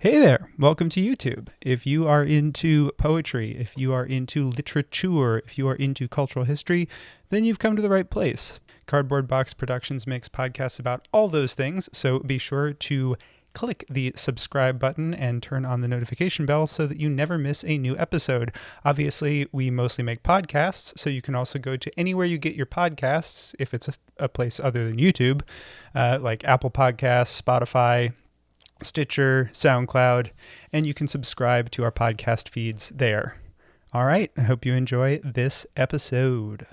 Hey there, welcome to YouTube. If you are into poetry, if you are into literature, if you are into cultural history, then you've come to the right place. Cardboard Box Productions makes podcasts about all those things, so be sure to click the subscribe button and turn on the notification bell so that you never miss a new episode. Obviously, we mostly make podcasts, so you can also go to anywhere you get your podcasts, if it's a place other than YouTube, like Apple Podcasts, Spotify, Stitcher, SoundCloud, and you can subscribe to our podcast feeds there. All right, I hope you enjoy this episode.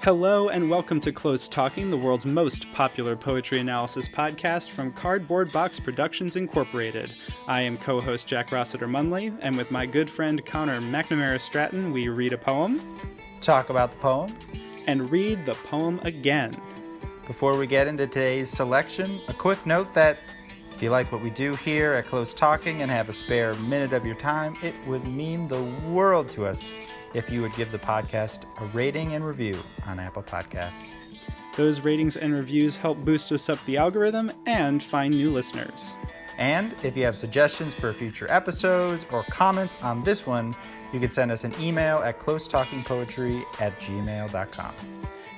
Hello and welcome to Close Talking, the world's most popular poetry analysis podcast from Cardboard Box Productions Incorporated. I am co-host Jack Rossiter Munley, and with my good friend Connor McNamara Stratton, we read a poem, talk about the poem, and read the poem again. Before we get into today's selection, a quick note that if you like what we do here at Close Talking and have a spare minute of your time, it would mean the world to us if you would give the podcast a rating and review on Apple Podcasts. Those ratings and reviews help boost us up the algorithm and find new listeners. And if you have suggestions for future episodes or comments on this one, you can send us an email at closetalkingpoetry@gmail.com.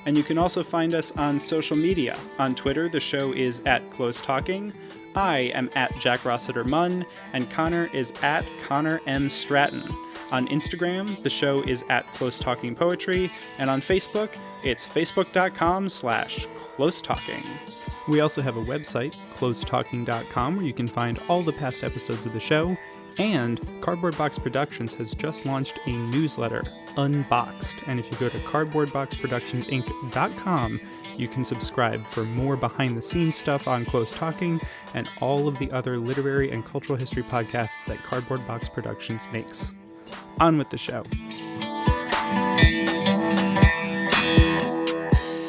And you can also find us on social media. On Twitter, the show is @CloseTalking. I am @Jack Rossiter Munn, and Connor is @ConnorM Stratton. On Instagram, the show is @CloseTalkingPoetry, and on Facebook, it's facebook.com/CloseTalking. We also have a website, closetalking.com, where you can find all the past episodes of the show, and Cardboard Box Productions has just launched a newsletter, Unboxed, and if you go to cardboardboxproductionsinc.com, you can subscribe for more behind-the-scenes stuff on Close Talking and all of the other literary and cultural history podcasts that Cardboard Box Productions makes. On with the show.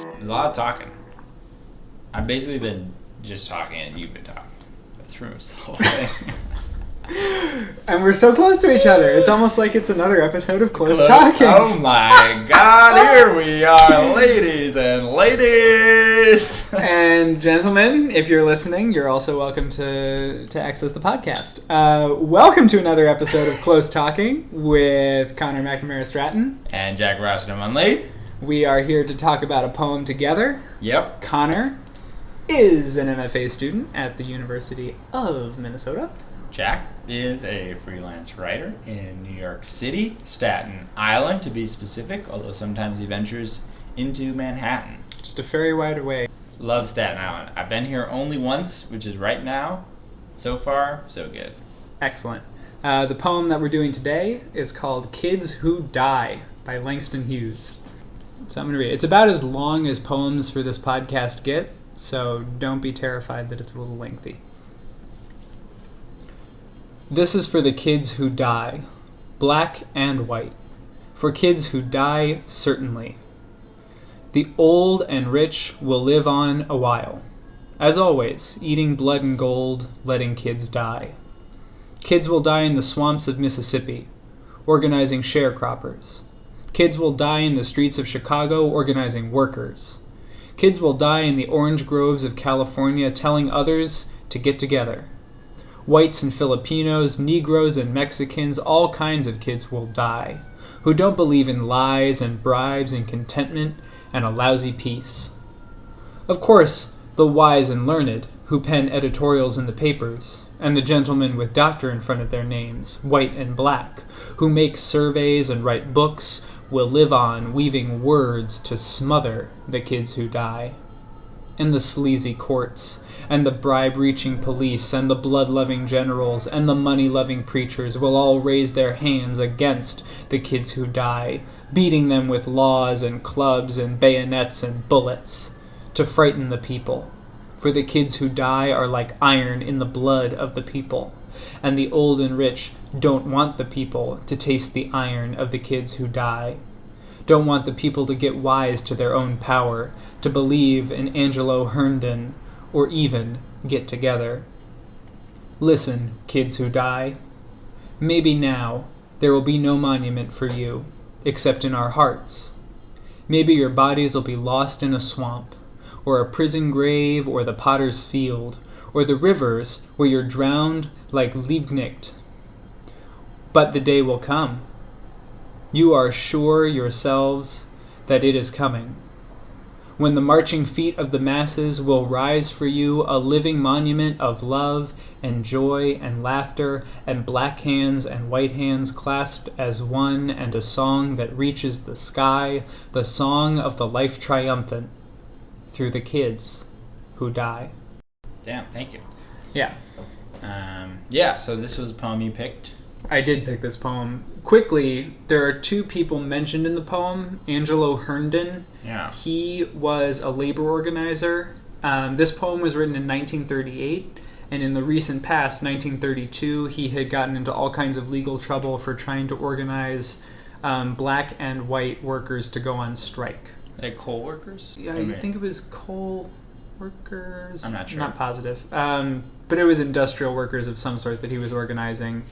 There's a lot of talking. I've basically been just talking and you've been talking. That's pretty much the whole thing. And we're so close to each other. It's almost like it's another episode of Close Talking. Oh my god, here we are, ladies and ladies! And gentlemen, if you're listening, you're also welcome to access the podcast. Welcome to another episode of Close Talking with Connor McNamara Stratton. And Jack Rossiter Munley. We are here to talk about a poem together. Yep. Connor is an MFA student at the University of Minnesota. Jack is a freelance writer in New York City, Staten Island to be specific, although sometimes he ventures into Manhattan. Just a ferry ride away. Love Staten Island. I've been here only once, which is right now. So far, so good. Excellent. The poem that we're doing today is called Kids Who Die by Langston Hughes. So I'm going to read it. It's about as long as poems for this podcast get, so don't be terrified that it's a little lengthy. This is for the kids who die, black and white. For kids who die, certainly. The old and rich will live on a while. As always, eating blood and gold, letting kids die. Kids will die in the swamps of Mississippi, organizing sharecroppers. Kids will die in the streets of Chicago, organizing workers. Kids will die in the orange groves of California, telling others to get together. Whites and Filipinos, Negroes and Mexicans, all kinds of kids will die, who don't believe in lies and bribes and contentment and a lousy peace. Of course, the wise and learned, who pen editorials in the papers, and the gentlemen with doctor in front of their names, white and black, who make surveys and write books, will live on, weaving words to smother the kids who die. In the sleazy courts, and the bribe-reaching police, and the blood-loving generals, and the money-loving preachers will all raise their hands against the kids who die, beating them with laws and clubs and bayonets and bullets, to frighten the people. For the kids who die are like iron in the blood of the people, and the old and rich don't want the people to taste the iron of the kids who die. Don't want the people to get wise to their own power, to believe in Angelo Herndon, or even get together. Listen, kids who die. Maybe now there will be no monument for you, except in our hearts, Maybe your bodies will be lost in a swamp, or a prison grave, or the potter's field, or the rivers where you're drowned like Liebknecht. But the day will come. You are sure yourselves that it is coming, when the marching feet of the masses will rise for you a living monument of love and joy and laughter and black hands and white hands clasped as one, and a song that reaches the sky, the song of the life triumphant through the kids who die. Damn, thank you. Yeah. So this was a poem you picked. I did pick this poem. Quickly, there are two people mentioned in the poem. Angelo Herndon. Yeah. He was a labor organizer. This poem was written in 1938, and in the recent past, 1932, he had gotten into all kinds of legal trouble for trying to organize black and white workers to go on strike. Like coal workers? Yeah, I think it was coal workers. I'm not sure. Not positive. But it was industrial workers of some sort that he was organizing.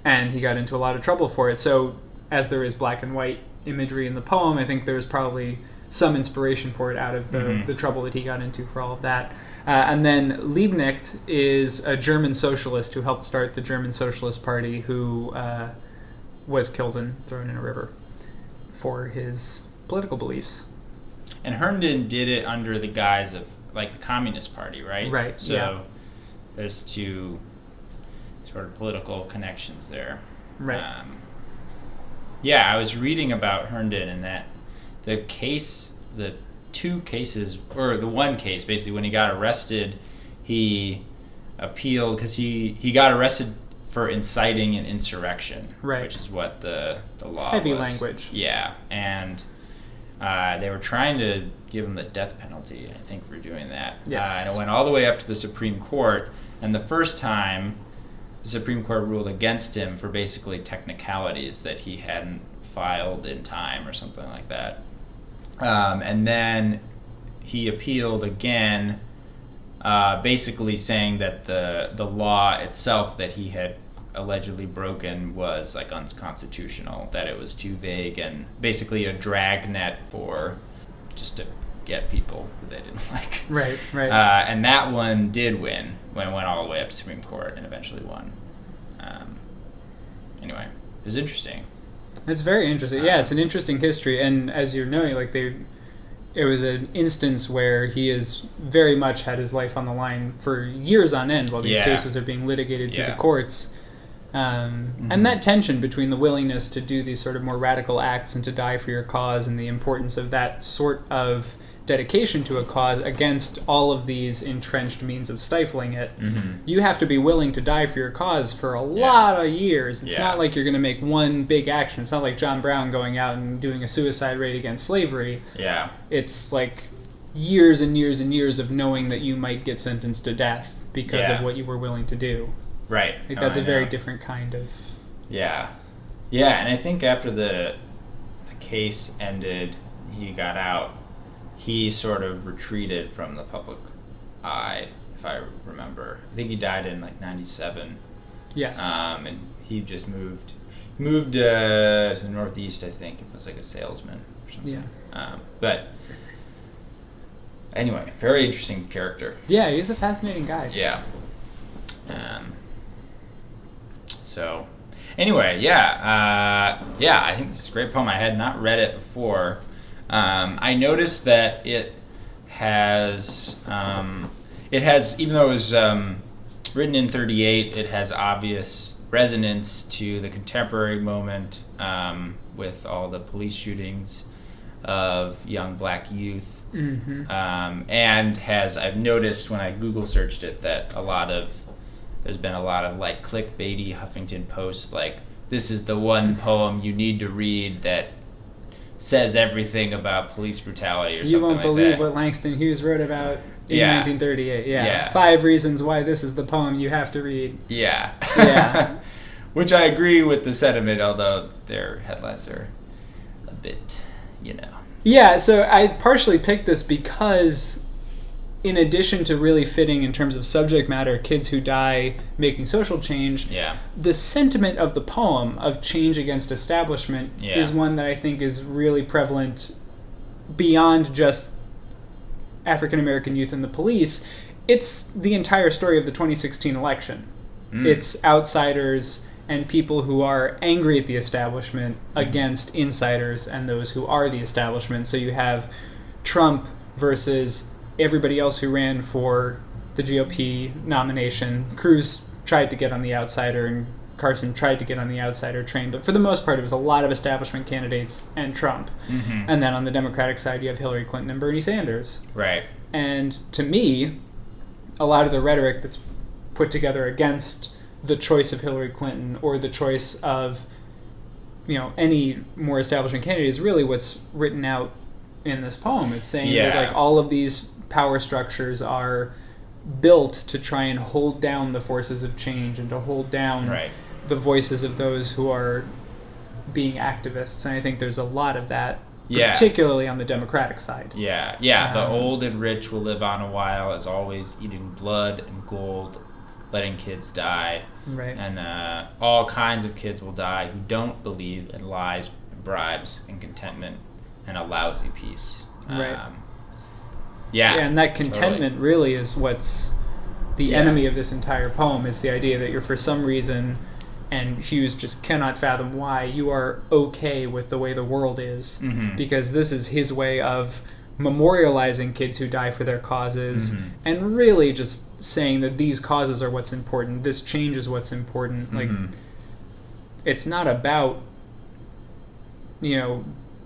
And he got into a lot of trouble for it. So, as there is black and white imagery in the poem, I think there's probably some inspiration for it out of the trouble that he got into for all of that. And then Liebknecht is a German socialist who helped start the German Socialist Party, who was killed and thrown in a river for his political beliefs. And Herndon did it under the guise of, like, the Communist Party, right? Right, So yeah. There's two sort of political connections there. Right. I was reading about Herndon and that the two cases, or the one case, basically, when he got arrested, he appealed because he got arrested for inciting an insurrection, right, which is what the law Heavy was. language. Yeah, and they were trying to give him the death penalty, I think, for doing that. Yes. And it went all the way up to the Supreme Court, and the first time the Supreme Court ruled against him for basically technicalities that he hadn't filed in time or something like that. And then he appealed again, basically saying that the law itself that he had allegedly broken was like unconstitutional, that it was too vague and basically a dragnet for just to get people who they didn't like. Right. And that one did win when it went all the way up to Supreme Court and eventually won. Anyway, it was interesting. It's very interesting. Yeah, it's an interesting history, and as you're knowing, it was an instance where he has very much had his life on the line for years on end while these cases are being litigated through the courts. And that tension between the willingness to do these sort of more radical acts and to die for your cause, and the importance of that sort of dedication to a cause against all of these entrenched means of stifling it. You have to be willing to die for your cause for a lot of years. It's not like you're going to make one big action. It's not like John Brown going out and doing a suicide rate against slavery. Yeah. It's like years and years and years of knowing that you might get sentenced to death because of what you were willing to do. Right. Like, that's a very different kind of... Yeah, and I think after the case ended, he got out, he sort of retreated from the public eye, if I remember. I think he died in like 97. Yes. And he just moved to the Northeast, I think. It was like a salesman or something. Yeah. But anyway, very interesting character. Yeah, he's a fascinating guy. Yeah. So, anyway, I think this is a great poem. I had not read it before. I noticed that it has, even though it was written in 1938, it has obvious resonance to the contemporary moment with all the police shootings of young black youth. And I've noticed when I Google searched it that there's been a lot of like clickbaity Huffington Post, like, this is the one poem you need to read that says everything about police brutality or something like that. You won't believe what Langston Hughes wrote about in 1938. Yeah. 5 reasons why this is the poem you have to read. Yeah. Which I agree with the sentiment, although their headlines are a bit, Yeah, so I partially picked this because, in addition to really fitting in terms of subject matter, kids who die making social change, the sentiment of the poem of change against establishment is one that I think is really prevalent beyond just African American youth and the police. It's the entire story of the 2016 election. It's outsiders and people who are angry at the establishment against insiders and those who are the establishment. So you have Trump versus everybody else who ran for the GOP nomination. Cruz tried to get on the outsider, and Carson tried to get on the outsider train. But for the most part, it was a lot of establishment candidates and Trump. And then on the Democratic side, you have Hillary Clinton and Bernie Sanders. Right. And to me, a lot of the rhetoric that's put together against the choice of Hillary Clinton or the choice of, any more establishment candidate is really what's written out in this poem. It's saying that like all of these power structures are built to try and hold down the forces of change and to hold down the voices of those who are being activists. And I think there's a lot of that, particularly on the Democratic side. The old and rich will live on a while, as always, eating blood and gold, letting kids die. Right. And all kinds of kids will die who don't believe in lies, bribes, and contentment, and a lousy peace. Right. And that contentment really is what's the enemy of this entire poem, is the idea that you're, for some reason, and Hughes just cannot fathom why, you are okay with the way the world is, because this is his way of memorializing kids who die for their causes, and really just saying that these causes are what's important, this change is what's important. Like, it's not about,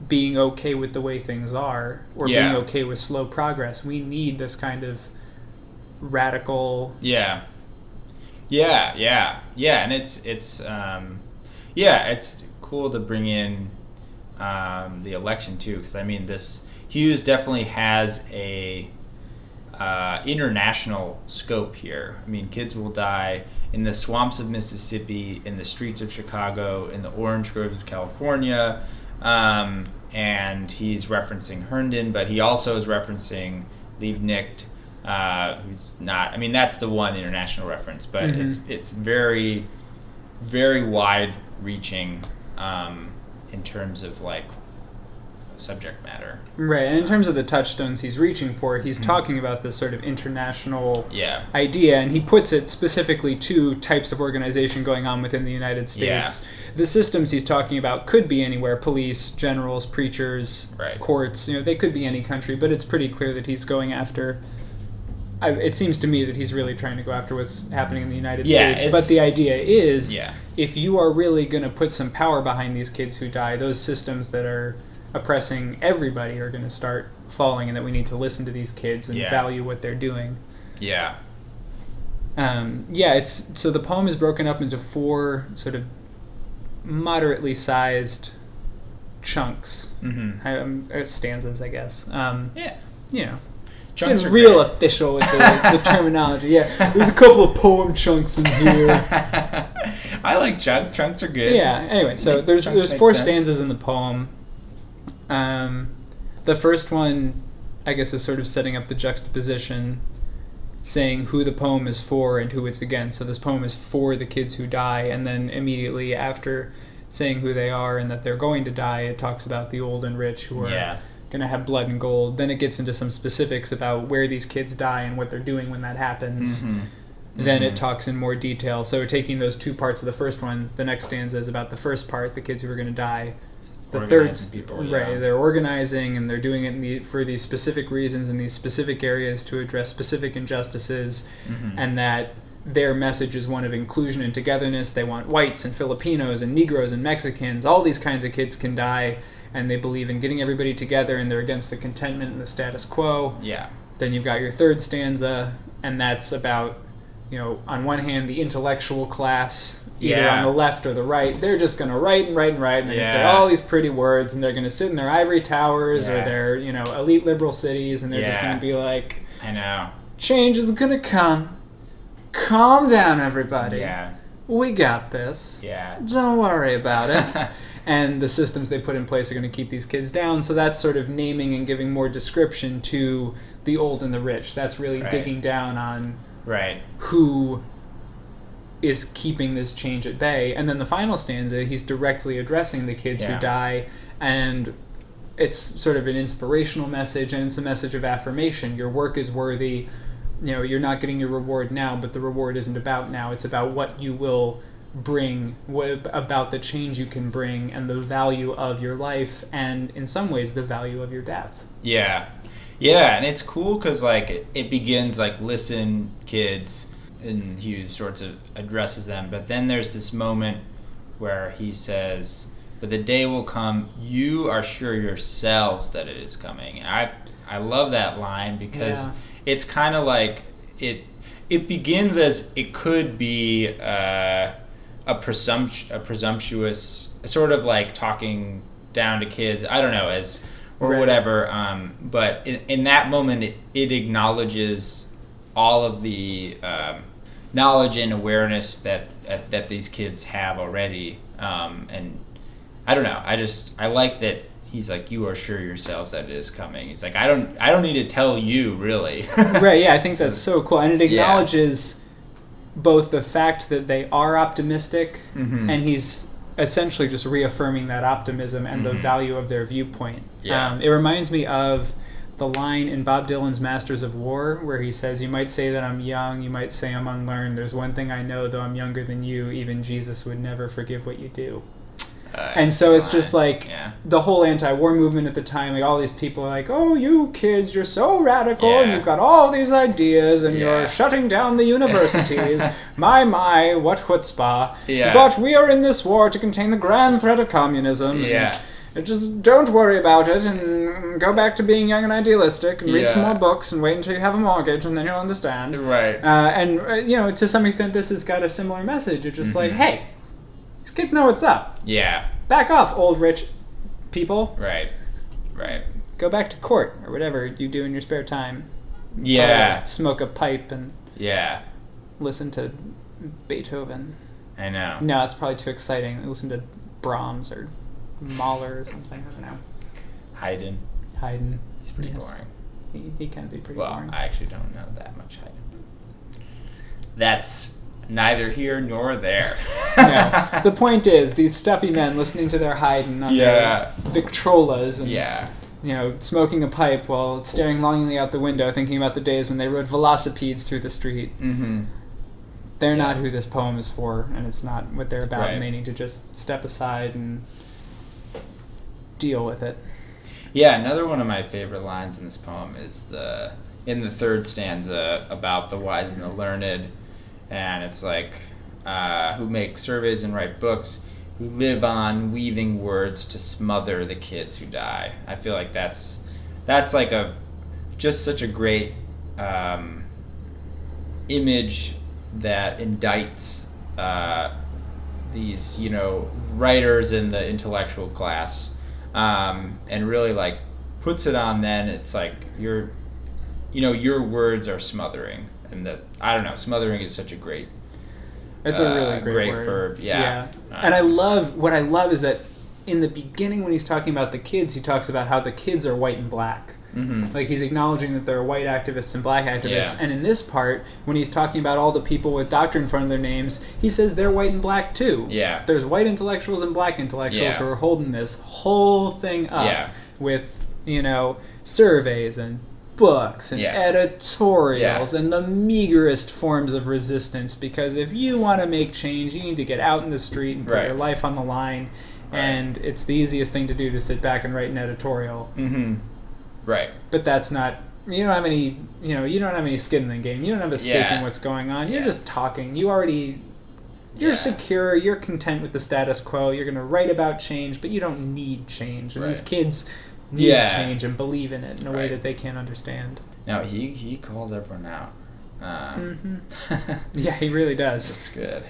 being okay with the way things are, or being okay with slow progress. We need this kind of radical... and it's cool to bring in the election too, because this Hughes definitely has a international scope here. Kids will die in the swamps of Mississippi, in the streets of Chicago, in the orange groves of California, and he's referencing Herndon, but he also is referencing Liebknecht, who's not, that's the one international reference, but it's very, very wide reaching in terms of like subject matter. Right, and in terms of the touchstones he's reaching for, he's talking about this sort of international idea, and he puts it specifically to types of organization going on within the United States. The systems he's talking about could be anywhere: police, generals, preachers, courts, they could be any country, but it's pretty clear that he's going after... it seems to me that he's really trying to go after what's happening in the United States. But the idea is, if you are really going to put some power behind these kids who die, those systems that are oppressing everybody are going to start falling, and that we need to listen to these kids and value what they're doing. So the poem is broken up into 4 sort of moderately sized chunks. Stanzas, I guess. Chunks Getting real official with the terminology. There's a couple of poem chunks in here. I like chunks. Chunks are good. Anyway, so there's 4 stanzas in the poem. The first one, I guess, is sort of setting up the juxtaposition, saying who the poem is for and who it's against. So this poem is for the kids who die, and then immediately after saying who they are and that they're going to die, it talks about the old and rich who are going to have blood and gold. Then it gets into some specifics about where these kids die and what they're doing when that happens. Then it talks in more detail. So taking those 2 parts of the first one, the next stanza is about the first part, the kids who are going to die. The third, people, they're organizing, and they're doing it for these specific reasons in these specific areas to address specific injustices, and that their message is one of inclusion and togetherness. They want whites and Filipinos and Negroes and Mexicans. All these kinds of kids can die, and they believe in getting everybody together, and they're against the contentment and the status quo. Then you've got your third stanza, and that's about, on one hand, the intellectual class, either on the left or the right. They're just going to write, and they're going to say all these pretty words, and they're going to sit in their ivory towers or their, elite liberal cities, and they're just going to be like, I know. Change is going to come. Calm down, everybody. We got this. Don't worry about it. And the systems they put in place are going to keep these kids down. So that's sort of naming and giving more description to the old and the rich. That's really digging down on who is keeping this change at bay. And then the final stanza, he's directly addressing the kids who die, and it's sort of an inspirational message, and it's a message of affirmation. Your work is worthy. You're not getting your reward now, but the reward isn't about now. It's about what you will bring, about the change you can bring, and the value of your life, and in some ways the value of your death. Yeah, and it's cool because like it begins like, listen, kids, and Hughes sort of addresses them, but then there's this moment where he says, "But the day will come, you are sure yourselves that it is coming." And I love that line because it's kind of like it begins as it could be a presumptuous sort of like talking down to kids, I don't know, as or whatever, but in that moment it acknowledges all of the knowledge and awareness that these kids have already, and I don't know, I like that he's like, you are sure yourselves that it is coming. He's like, I don't need to tell you, really. Right, yeah, I think that's so cool. And it acknowledges both the fact that they are optimistic, and he's essentially just reaffirming that optimism and the value of their viewpoint. Yeah. It reminds me of the line in Bob Dylan's Masters of War where he says, "You might say that I'm young, you might say I'm unlearned. There's one thing I know, though I'm younger than you, even Jesus would never forgive what you do." And so it's just like the whole anti-war movement at the time, like all these people are like, "Oh, you kids, you're so radical, and you've got all these ideas, and you're shutting down the universities. My, what chutzpah. But we are in this war to contain the grand threat of communism. And just don't worry about it, and go back to being young and idealistic, and read some more books, and wait until you have a mortgage, and then you'll understand." Right. And to some extent, this has got a similar message. It's just like, hey, these kids know what's up. Yeah. Back off, old rich people. Right. Go back to court or whatever you do in your spare time. Yeah. Smoke a pipe and listen to Beethoven. I know. No, it's probably too exciting. Listen to Brahms or Mahler or something. I don't know. Haydn. He's pretty boring. He can be pretty boring. Well, I actually don't know that much Haydn. That's neither here nor there. No. The point is, these stuffy men listening to their Haydn on their Victrolas and smoking a pipe while staring longingly out the window, thinking about the days when they rode velocipedes through the street. They're not who this poem is for, and it's not what they're about, and they need to just step aside and deal with it. Yeah, another one of my favorite lines in this poem is in the third stanza about the wise and the learned. And it's like, who make surveys and write books, who live on weaving words to smother the kids who die. I feel like that's like just such a great image that indicts these writers in the intellectual class, and really like puts it on. Then it's like your words are smothering. And that, I don't know, smothering is such a great... It's a really great word. Verb, And what I love is that in the beginning when he's talking about the kids, he talks about how the kids are white and black. Like he's acknowledging that there are white activists and black activists. And in this part, when he's talking about all the people with doctor in front of their names, he says they're white and black too. There's white intellectuals and black intellectuals who are holding this whole thing up with, surveys and books and editorials and the meagerest forms of resistance, because if you want to make change, you need to get out in the street and put your life on the line, and it's the easiest thing to do to sit back and write an editorial. But that's not, you don't have any skin in the game. You don't have a stake in what's going on. You're just talking. You're secure, you're content with the status quo, you're going to write about change, but you don't need change. And these kids need change and believe in it in a way that they can't understand. No, he calls everyone out. Yeah, he really does. That's good.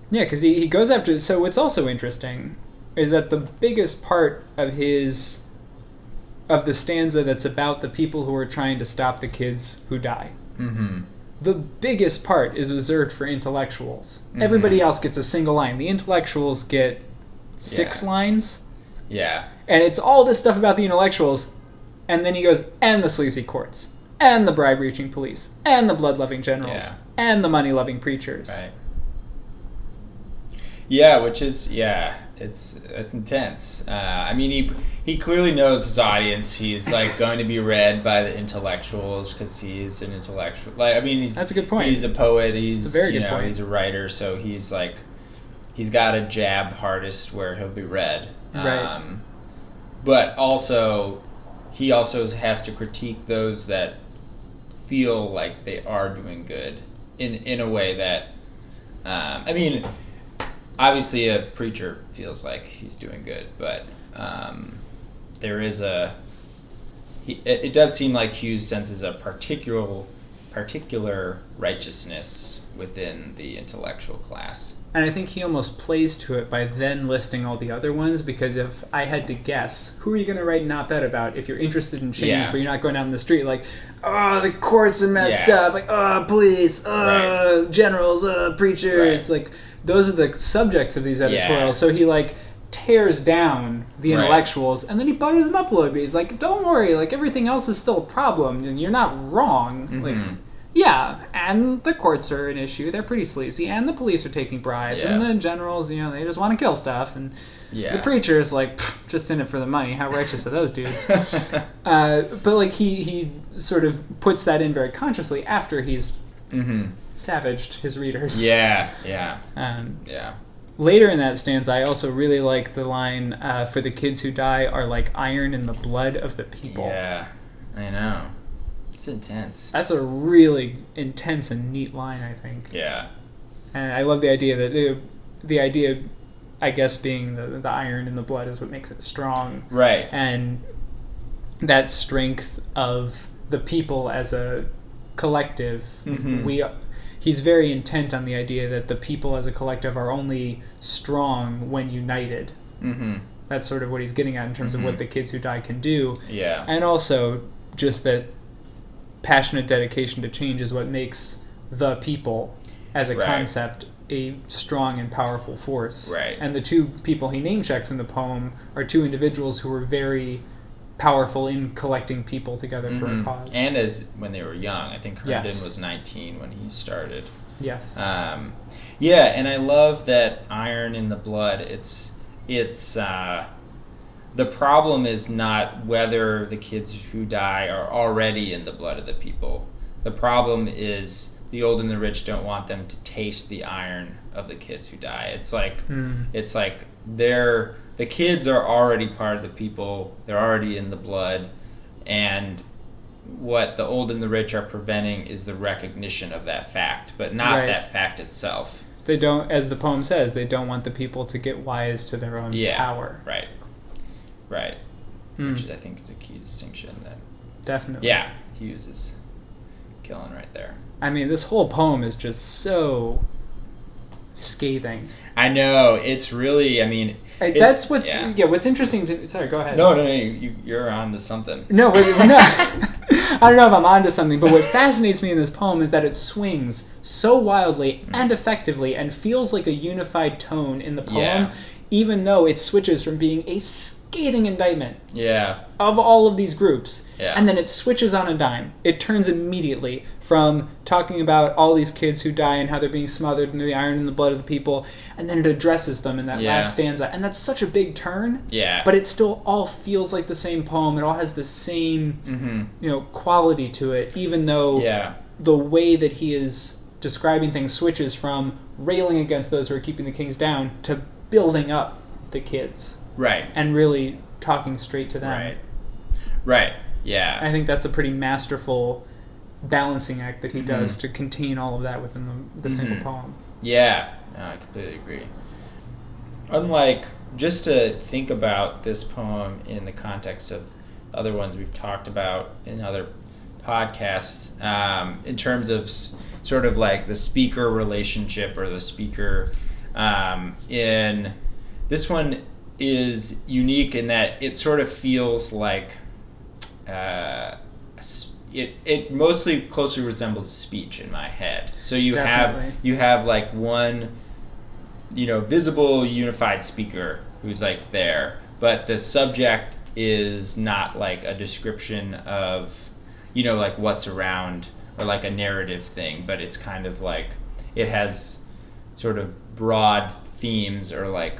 Because he goes after... So what's also interesting is that the biggest part of the stanza that's about the people who are trying to stop the kids who die, the biggest part is reserved for intellectuals. Everybody else gets a single line. The intellectuals get 6 lines. And it's all this stuff about the intellectuals, and then he goes, and the sleazy courts, and the bribe-reaching police, and the blood-loving generals, and the money-loving preachers. Yeah, which is, it's intense. I mean, he clearly knows his audience. He's like going to be read by the intellectuals because he's an intellectual. Like, I mean, that's a good point. He's a poet. It's a very good point. He's a writer, so he's like, he's got a jab hardest where he'll be read. Right. But also, he also has to critique those that feel like they are doing good in a way that, I mean, obviously a preacher feels like he's doing good, but there is it does seem like Hughes senses a particular righteousness within the intellectual class. And I think he almost plays to it by then listing all the other ones, because if I had to guess, who are you going to write an op-ed about if you're interested in change, but you're not going out in the street like, oh, the courts are messed up, like, oh, police, generals, preachers, like, those are the subjects of these editorials. So he, like, tears down the intellectuals, and then he butters them up a little bit. He's like, don't worry, like, everything else is still a problem, and you're not wrong. Mm-hmm. Like, yeah, and the courts are an issue. They're pretty sleazy, and the police are taking bribes, and the generals, they just want to kill stuff, and the preachers, like, just in it for the money. How righteous are those dudes? But, like, he sort of puts that in very consciously after he's savaged his readers. Yeah. Later in that stanza, I also really like the line, for the kids who die are like iron in the blood of the people. Yeah, I know. It's intense. That's a really intense and neat line, I think. Yeah. And I love the idea that the idea, I guess, being the iron in the blood is what makes it strong. Right. And that strength of the people as a collective, he's very intent on the idea that the people as a collective are only strong when united. That's sort of what he's getting at in terms of what the kids who die can do. Yeah. And also just that passionate dedication to change is what makes the people as a concept a strong and powerful force. Right. And the two people he name checks in the poem are two individuals who were very powerful in collecting people together for a cause. And as when they were young. I think Herndon was 19 when he started. Yes. Yeah, and I love that iron in the blood. It's the problem is not whether the kids who die are already in the blood of the people. The problem is the old and the rich don't want them to taste the iron of the kids who die. It's like the kids are already part of the people. They're already in the blood, and what the old and the rich are preventing is the recognition of that fact, but not that fact itself. They don't, as the poem says, they don't want the people to get wise to their own power. Right. Which I think is a key distinction. That definitely. Yeah, Hughes is killing right there. I mean, this whole poem is just so scathing. I know, it's really. I mean, that's what's what's interesting to. Sorry, go ahead. No, you're on to something. No, we're not. I don't know if I'm onto something, but what fascinates me in this poem is that it swings so wildly and effectively and feels like a unified tone in the poem, even though it switches from being a scathing indictment of all of these groups, and then it switches on a dime. It turns immediately from talking about all these kids who die and how they're being smothered in the iron and the blood of the people, and then it addresses them in that last stanza. And that's such a big turn, but it still all feels like the same poem. It all has the same quality to it, even though the way that he is describing things switches from railing against those who are keeping the kings down to building up the kids. Right. And really talking straight to them. Right. Yeah. I think that's a pretty masterful balancing act that he does to contain all of that within the single poem. Yeah. No, I completely agree. Unlike, just to think about this poem in the context of other ones we've talked about in other podcasts, in terms of sort of like the speaker relationship or the speaker, in this one is unique in that it sort of feels like it mostly closely resembles a speech in my head. So you have like one visible unified speaker who's like there, but the subject is not like a description of like what's around or like a narrative thing, but it's kind of like it has sort of broad themes or like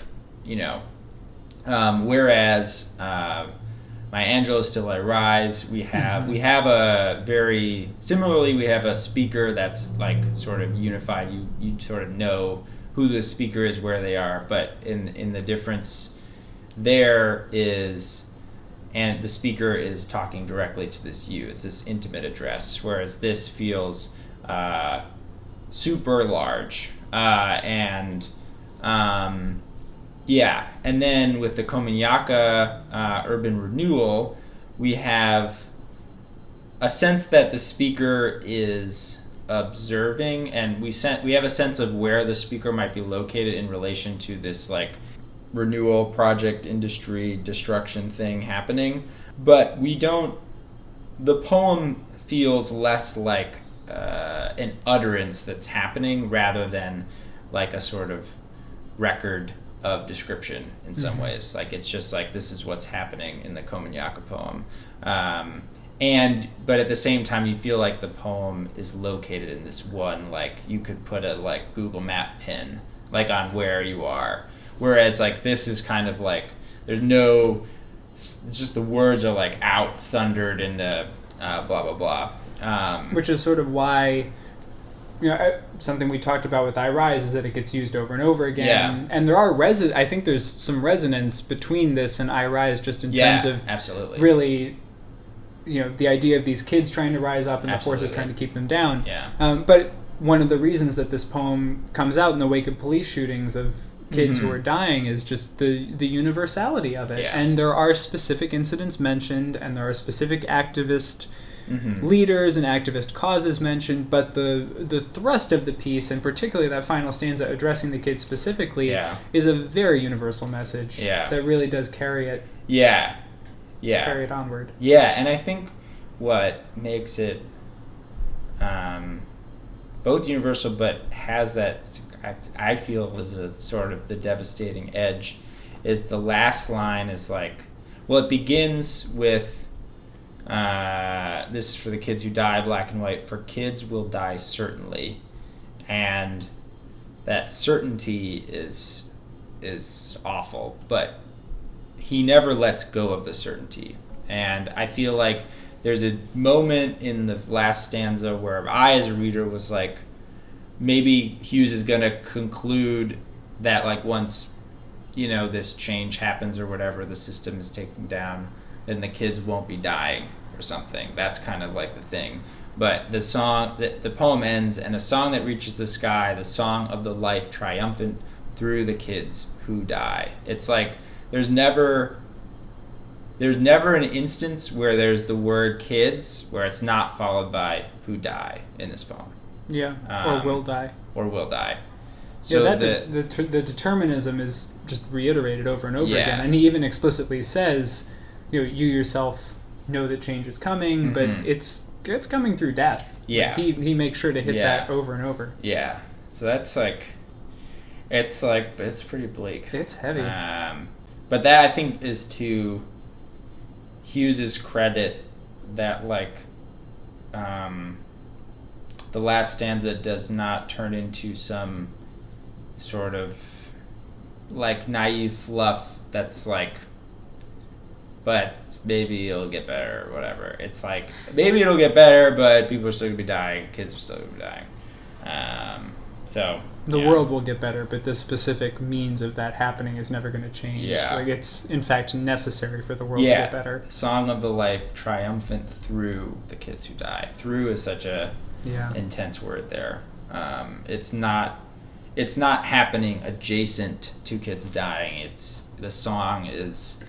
Whereas my angelo still I rise, we have a very similarly, we have a speaker that's like sort of unified. You sort of know who the speaker is, where they are, but in the difference there is, and the speaker is talking directly to this you. It's this intimate address, whereas this feels super large. And then with the Kominyaka urban renewal, we have a sense that the speaker is observing, and we have a sense of where the speaker might be located in relation to this like renewal project industry destruction thing happening, but the poem feels less like an utterance that's happening rather than like a sort of record of description in some ways. Like it's just like, this is what's happening in the Kominyaka poem. But at the same time, you feel like the poem is located in this one, like you could put a like Google Map pin like on where you are. Whereas like this is kind of like, it's just the words are like out thundered into blah, blah, blah. Which is sort of why, something we talked about with I Rise is that it gets used over and over again. Yeah. And there are I think there's some resonance between this and I Rise just in terms of absolutely. Really, the idea of these kids trying to rise up and Absolutely. the forces trying to keep them down. Yeah. But one of the reasons that this poem comes out in the wake of police shootings of kids who are dying is just the universality of it. Yeah. And there are specific incidents mentioned, and there are specific activist leaders and activist causes mentioned, but the thrust of the piece, and particularly that final stanza addressing the kids specifically, is a very universal message that really does carry it onward. Yeah, and I think what makes it both universal but has that, I feel, is a sort of the devastating edge, is the last line is like, well, it begins with this is for the kids who die, black and white, for kids will die certainly, and that certainty is awful, but he never lets go of the certainty. And I feel like there's a moment in the last stanza where I, as a reader, was like, maybe Hughes is going to conclude that like once, this change happens or whatever, the system is taken down, then the kids won't be dying or something. That's kind of like the thing. But the poem ends, and a song that reaches the sky, the song of the life triumphant through the kids who die. It's like there's never an instance where there's the word kids where it's not followed by who die in this poem. Yeah, or will die. Or will die. So the determinism is just reiterated over and over again, and he even explicitly says, you yourself know that change is coming, but it's coming through death. Yeah, he makes sure to hit that over and over. Yeah, so that's like, it's pretty bleak. It's heavy. But that I think is to Hughes's credit that like, the last stanza does not turn into some sort of like naive fluff that's like, but maybe it'll get better or whatever. It's like, maybe it'll get better, but people are still going to be dying. Kids are still going to be dying. The world will get better, but the specific means of that happening is never going to change. Yeah. Like, it's, in fact, necessary for the world to get better. Song of the life triumphant through the kids who die. Through is such a intense word there. It's not happening adjacent to kids dying. The song is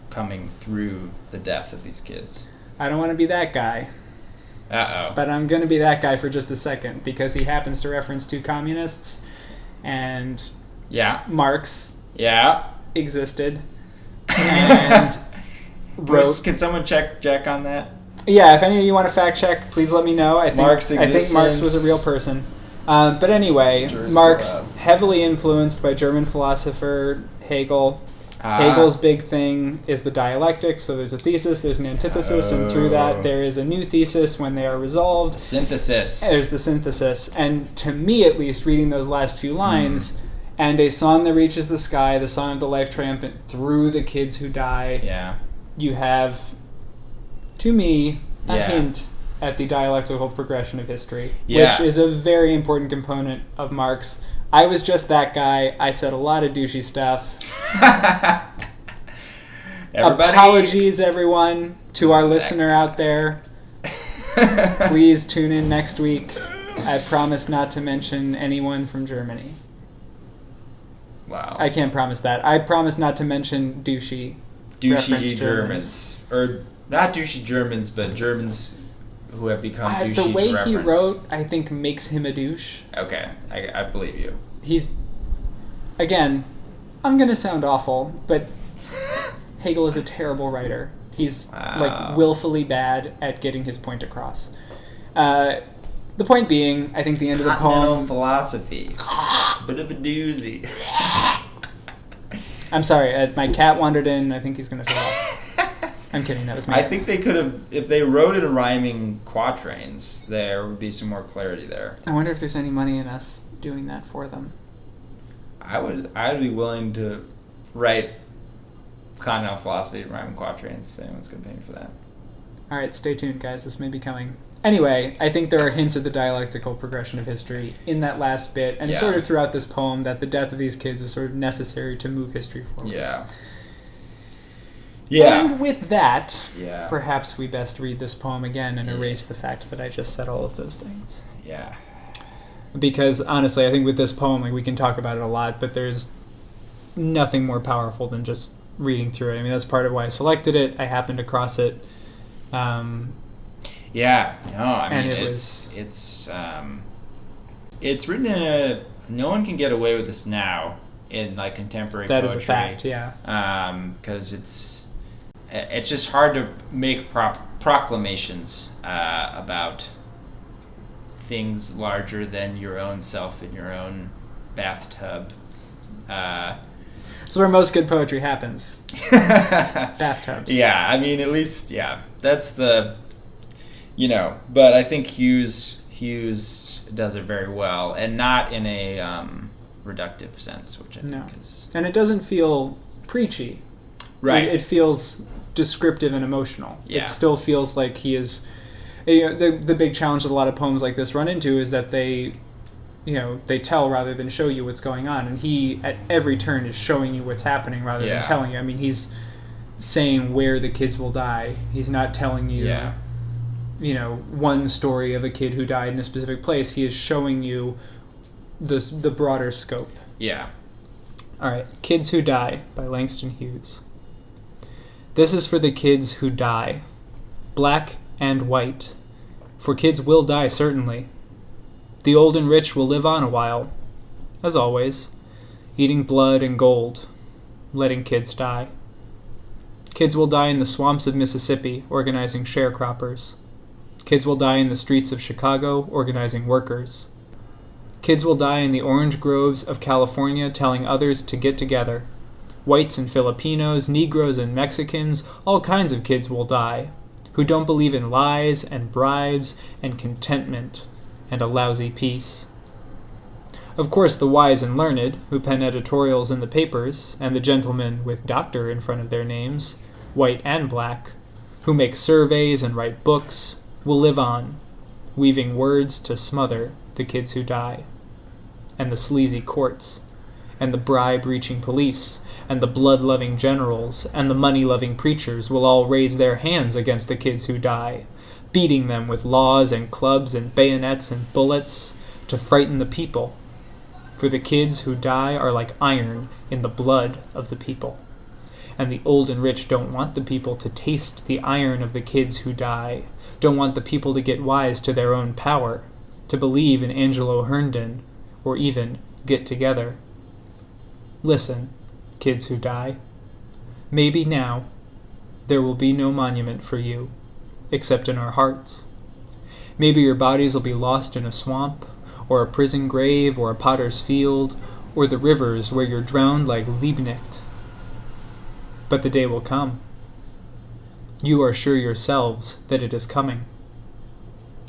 coming through the death of these kids. I don't want to be that guy. Uh-oh. But I'm going to be that guy for just a second, because he happens to reference two communists, and Marx existed, and wrote... Can someone check on that? Yeah, if any of you want to fact check, please let me know. I think Marx was a real person. But anyway, Marx, heavily influenced by German philosopher Hegel. Hegel's big thing is the dialectic, so there's a thesis, there's an antithesis, and through that there is a new thesis when they are resolved. Synthesis. There's the synthesis. And to me, at least, reading those last few lines, and a song that reaches the sky, the song of the life triumphant through the kids who die. Yeah. You have, to me, a Yeah. hint at the dialectical progression of history, Yeah. which is a very important component of Marx. I was just that guy. I said a lot of douchey stuff. Everybody. Apologies, everyone, to our listener out there. Please tune in next week. I promise not to mention anyone from Germany. Wow. I can't promise that. I promise not to mention douchey reference Douchey Germans. Or not douchey Germans, but Germans who have become douchey The way to reference. he wrote, I think, makes him a douche. Okay, I believe you. He's, again, I'm going to sound awful, but Hegel is a terrible writer. He's, like, willfully bad at getting his point across. The point being, I think the end of the Continental poem... philosophy. Bit of a doozy. I'm sorry, my cat wandered in. I think he's going to throw up. I'm kidding, that was me. I think they could have, if they wrote it in rhyming quatrains, there would be some more clarity there. I wonder if there's any money in us doing that for them. I'd be willing to write continental philosophy in rhyming quatrains if anyone's going to pay me for that. All right, stay tuned, guys. This may be coming. Anyway, I think there are hints of the dialectical progression of history in that last bit, and sort of throughout this poem, that the death of these kids is sort of necessary to move history forward. Yeah. Yeah. And with that, Yeah. perhaps we best read this poem again and erase the fact that I just said all of those things. Yeah. Because, honestly, I think with this poem, like, we can talk about it a lot, but there's nothing more powerful than just reading through it. I mean, that's part of why I selected it. I happened across it. Yeah, no, I mean, And it's written in a, no one can get away with this now in, like, contemporary That poetry. is a fact, yeah. Because it's just hard to make proclamations about things larger than your own self in your own bathtub. It's where most good poetry happens. Bathtubs. Yeah, I mean, at least, yeah, that's the, but I think Hughes does it very well, and not in a reductive sense, which I think is... And it doesn't feel preachy. Right. It feels descriptive and emotional. Yeah. It still feels like he is... the big challenge that a lot of poems like this run into is that they tell rather than show you what's going on. And he, at every turn, is showing you what's happening rather than telling you. I mean, he's saying where the kids will die. He's not telling you, one story of a kid who died in a specific place. He is showing you the broader scope. Yeah. All right. Kids Who Die by Langston Hughes. This is for the kids who die, black and white, for kids will die certainly. The old and rich will live on a while, as always, eating blood and gold, letting kids die. Kids will die in the swamps of Mississippi, organizing sharecroppers. Kids will die in the streets of Chicago, organizing workers. Kids will die in the orange groves of California, telling others to get together. Whites and Filipinos, Negroes and Mexicans, all kinds of kids will die, who don't believe in lies and bribes and contentment and a lousy peace. Of course, the wise and learned, who pen editorials in the papers, and the gentlemen with doctor in front of their names, white and black, who make surveys and write books, will live on, weaving words to smother the kids who die. And the sleazy courts, and the bribe-reaching police, and the blood-loving generals, and the money-loving preachers will all raise their hands against the kids who die, beating them with laws and clubs and bayonets and bullets to frighten the people. For the kids who die are like iron in the blood of the people. And the old and rich don't want the people to taste the iron of the kids who die, don't want the people to get wise to their own power, to believe in Angelo Herndon, or even get together. Listen, kids who die. Maybe now there will be no monument for you, except in our hearts. Maybe your bodies will be lost in a swamp, or a prison grave, or a potter's field, or the rivers where you're drowned like Liebknecht. But the day will come. You are sure yourselves that it is coming.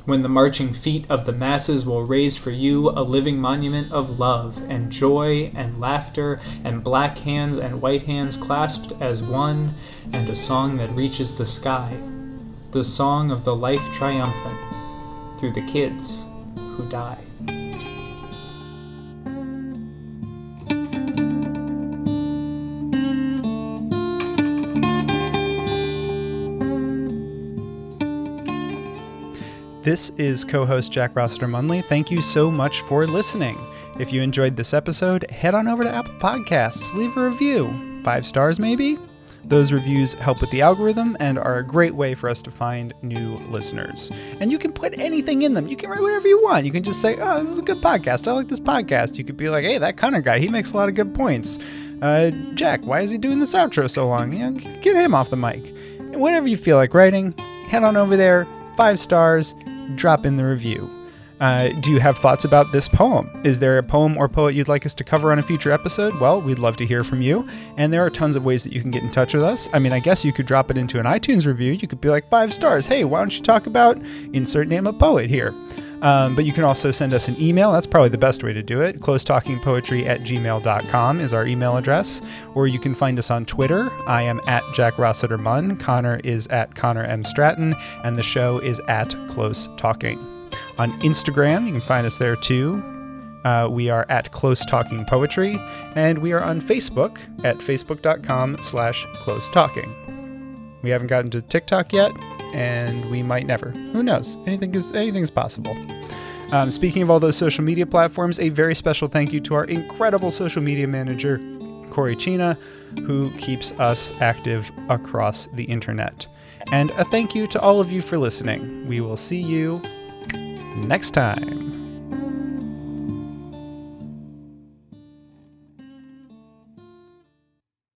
when the marching feet of the masses will raise for you a living monument of love and joy and laughter and black hands and white hands clasped as one, and a song that reaches the sky, the song of the life triumphant through the kids who die. This is co-host Jack Rossiter Munley. Thank you so much for listening. If you enjoyed this episode, head on over to Apple Podcasts, leave a review. 5 stars maybe? Those reviews help with the algorithm and are a great way for us to find new listeners. And you can put anything in them. You can write whatever you want. You can just say, oh, this is a good podcast. I like this podcast. You could be like, hey, that Connor guy, he makes a lot of good points. Jack, why is he doing this outro so long? Get him off the mic. And whatever you feel like writing, head on over there, 5 stars, drop in the review. Do you have thoughts about this poem? Is there a poem or poet you'd like us to cover on a future episode? Well, we'd love to hear from you. And there are tons of ways that you can get in touch with us. I mean, I guess you could drop it into an iTunes review. You could be like 5 stars. Hey, why don't you talk about insert name of poet here? But you can also send us an email. That's probably the best way to do it. closetalkingpoetry@gmail.com is our email address. Or you can find us on Twitter. I am at Jack Rossiter Munn. Connor is at Connor M. Stratton. And the show is at Close Talking. On Instagram, you can find us there too. We are at Close Talking Poetry. And we are on Facebook at facebook.com/Close Talking. We haven't gotten to TikTok yet, and we might never. Who knows? Anything is possible. Speaking of all those social media platforms, a very special thank you to our incredible social media manager, Corey Chena, who keeps us active across the internet. And a thank you to all of you for listening. We will see you next time.